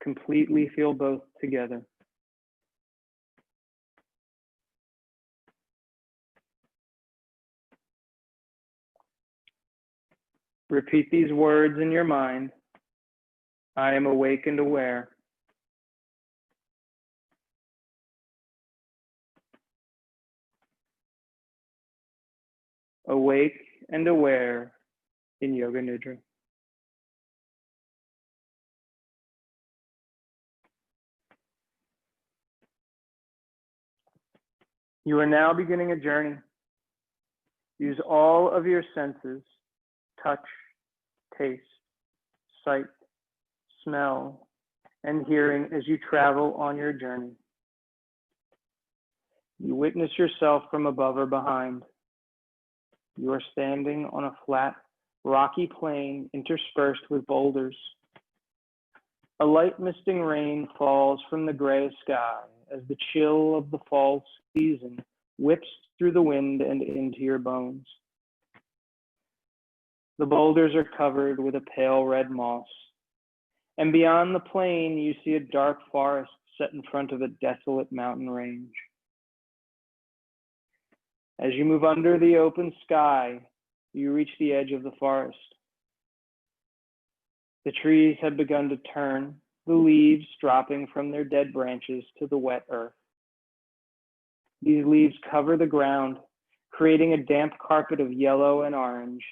Completely feel both together. Repeat these words in your mind. I am awake and aware. Awake and aware in Yoga Nidra. You are now beginning a journey. Use all of your senses, touch, taste, sight, smell, and hearing as you travel on your journey. You witness yourself from above or behind. You are standing on a flat, rocky plain interspersed with boulders. A light misting rain falls from the gray sky as the chill of the fall season whips through the wind and into your bones. The boulders are covered with a pale red moss, and beyond the plain you see a dark forest set in front of a desolate mountain range. As you move under the open sky, you reach the edge of the forest. The trees have begun to turn, the leaves dropping from their dead branches to the wet earth. These leaves cover the ground, creating a damp carpet of yellow and orange,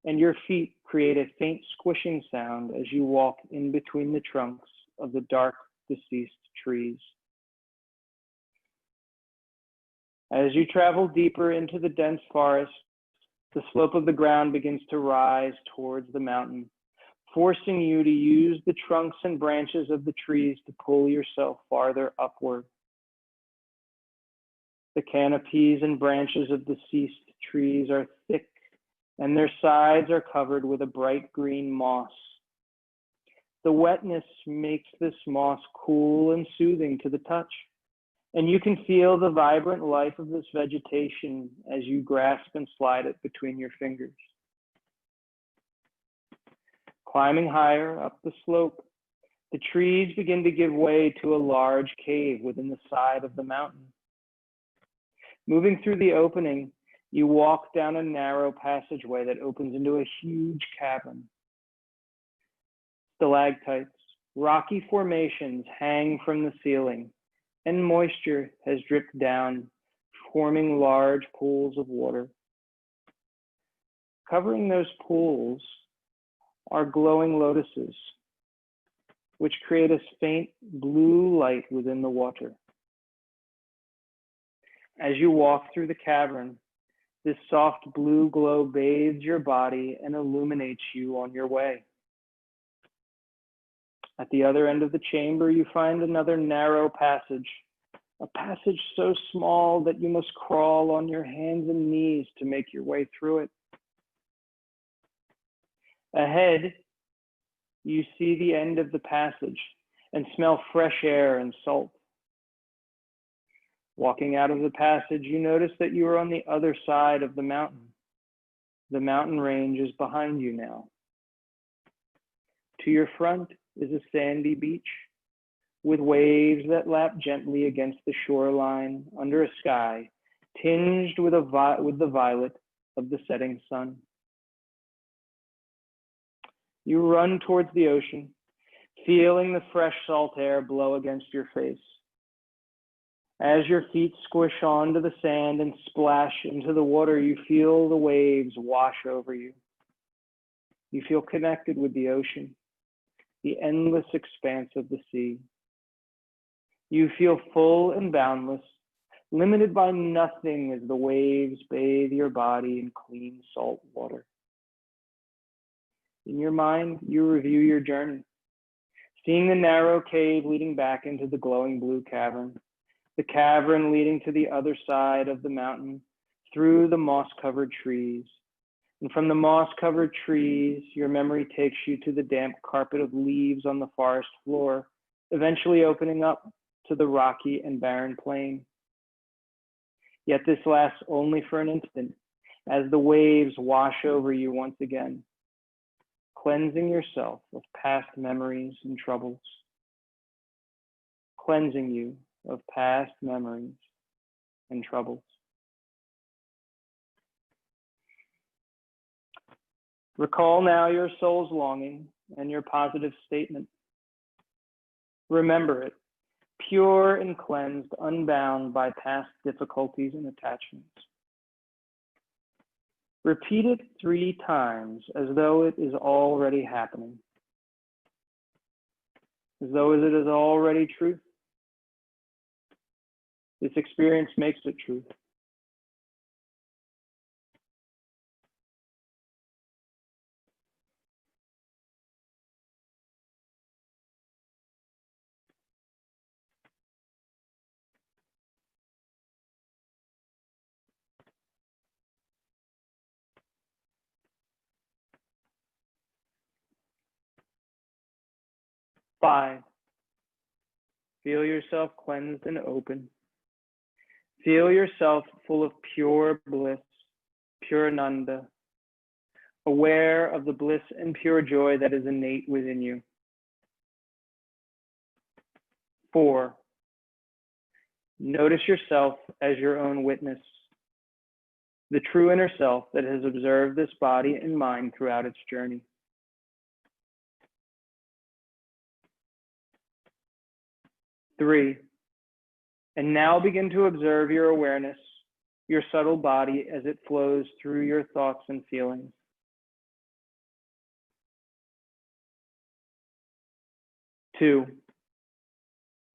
and your feet create a faint squishing sound as you walk in between the trunks of the dark, deceased trees. As you travel deeper into the dense forest, the slope of the ground begins to rise towards the mountain, forcing you to use the trunks and branches of the trees to pull yourself farther upward. The canopies and branches of deceased trees are thick, and their sides are covered with a bright green moss. The wetness makes this moss cool and soothing to the touch, and you can feel the vibrant life of this vegetation as you grasp and slide it between your fingers. Climbing higher up the slope, the trees begin to give way to a large cave within the side of the mountain. Moving through the opening, you walk down a narrow passageway that opens into a huge cavern. Stalactites, rocky formations hang from the ceiling, and moisture has dripped down, forming large pools of water. Covering those pools are glowing lotuses, which create a faint blue light within the water. As you walk through the cavern, this soft blue glow bathes your body and illuminates you on your way. At the other end of the chamber, you find another narrow passage, a passage so small that you must crawl on your hands and knees to make your way through it. Ahead, you see the end of the passage and smell fresh air and salt. Walking out of the passage, you notice that you are on the other side of the mountain. The mountain range is behind you now. To your front is a sandy beach with waves that lap gently against the shoreline under a sky tinged with the violet of the setting sun. You run towards the ocean, feeling the fresh salt air blow against your face. As your feet squish onto the sand and splash into the water, you feel the waves wash over you. You feel connected with the ocean, the endless expanse of the sea. You feel full and boundless, limited by nothing as the waves bathe your body in clean salt water. In your mind, you review your journey, seeing the narrow cave leading back into the glowing blue cavern, the cavern leading to the other side of the mountain through the moss-covered trees. And from the moss-covered trees, your memory takes you to the damp carpet of leaves on the forest floor, eventually opening up to the rocky and barren plain. Yet this lasts only for an instant, as the waves wash over you once again, cleansing yourself of past memories and troubles. Cleansing you of past memories and troubles. Recall now your soul's longing and your positive statement. Remember it, pure and cleansed, unbound by past difficulties and attachments. Repeat it 3 times as though it is already happening, as though it is already truth. This experience makes it truth. Five, feel yourself cleansed and open. Feel yourself full of pure bliss, pure Ananda, aware of the bliss and pure joy that is innate within you. 4, notice yourself as your own witness, the true inner self that has observed this body and mind throughout its journey. 3, and now begin to observe your awareness, your subtle body as it flows through your thoughts and feelings. 2,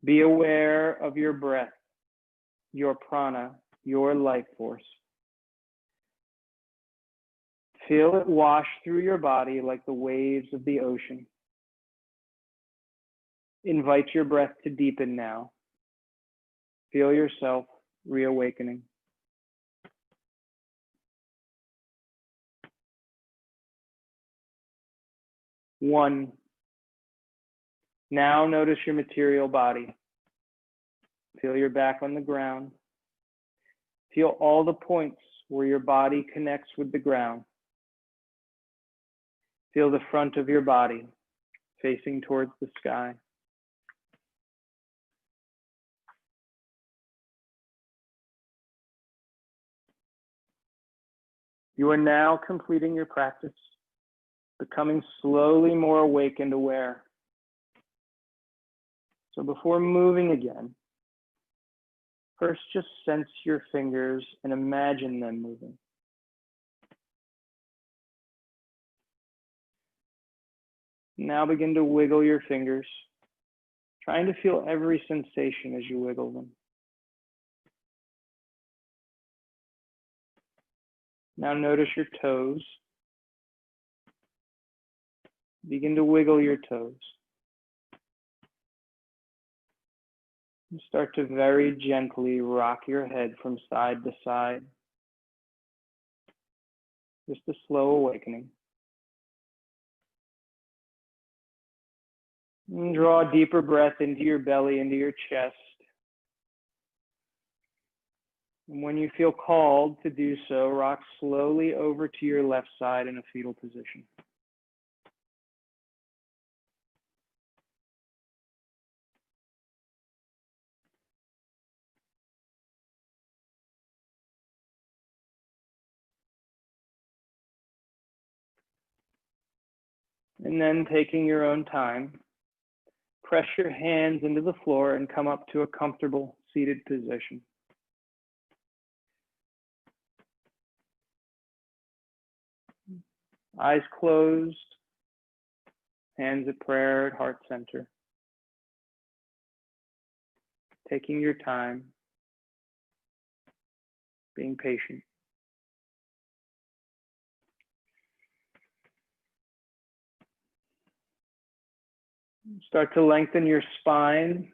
be aware of your breath, your prana, your life force. Feel it wash through your body like the waves of the ocean. Invite your breath to deepen now. Feel yourself reawakening. 1, now notice your material body. Feel your back on the ground. Feel all the points where your body connects with the ground. Feel the front of your body facing towards the sky. You are now completing your practice, becoming slowly more awake and aware. So before moving again, first just sense your fingers and imagine them moving. Now begin to wiggle your fingers, trying to feel every sensation as you wiggle them. Now notice your toes. Begin to wiggle your toes. And start to very gently rock your head from side to side. Just a slow awakening. And draw a deeper breath into your belly, into your chest. And when you feel called to do so, rock slowly over to your left side in a fetal position. And then taking your own time, press your hands into the floor and come up to a comfortable seated position. Eyes closed, hands at prayer at heart center. Taking your time, being patient. Start to lengthen your spine.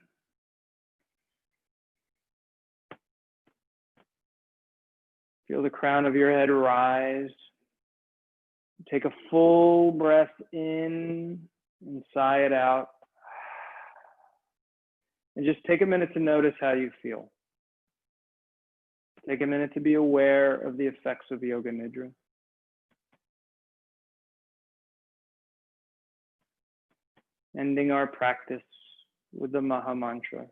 Feel the crown of your head rise. Take a full breath in and sigh it out. And just take a minute to notice how you feel. Take a minute to be aware of the effects of Yoga Nidra. ending our practice with the Maha Mantra.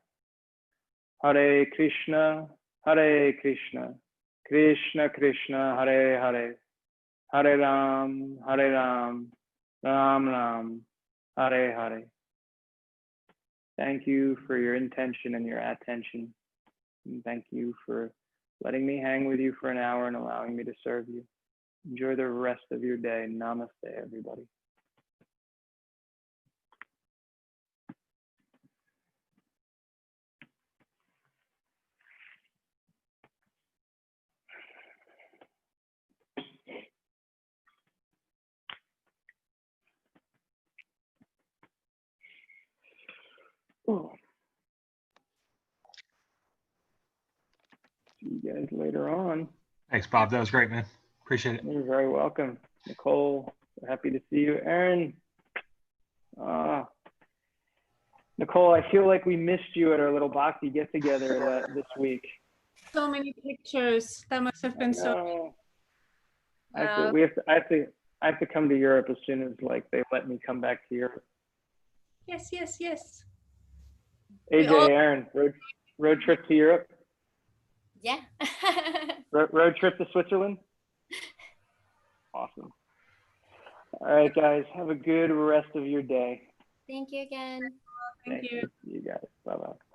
Hare Krishna, Krishna Krishna, Hare Hare, Hare Ram, Ram Ram, Hare Hare. Thank you for your intention and your attention. And thank you for letting me hang with you for an hour and allowing me to serve you. Enjoy the rest of your day. Namaste, everybody. Oh. See you guys later on. Thanks, Bob. That was great, man. Appreciate it. You're very welcome. Nicole, happy to see you. Aaron, Nicole, I feel like we missed you at our little Bhakti get together this week. So many pictures. That must have been so. I have to come to Europe as soon as they let me come back to Europe. Yes. AJ, Aaron, road trip to Europe? Yeah. Road trip to Switzerland? Awesome. All right, guys, have a good rest of your day. Thank you again. Thank you. You guys. Bye-bye.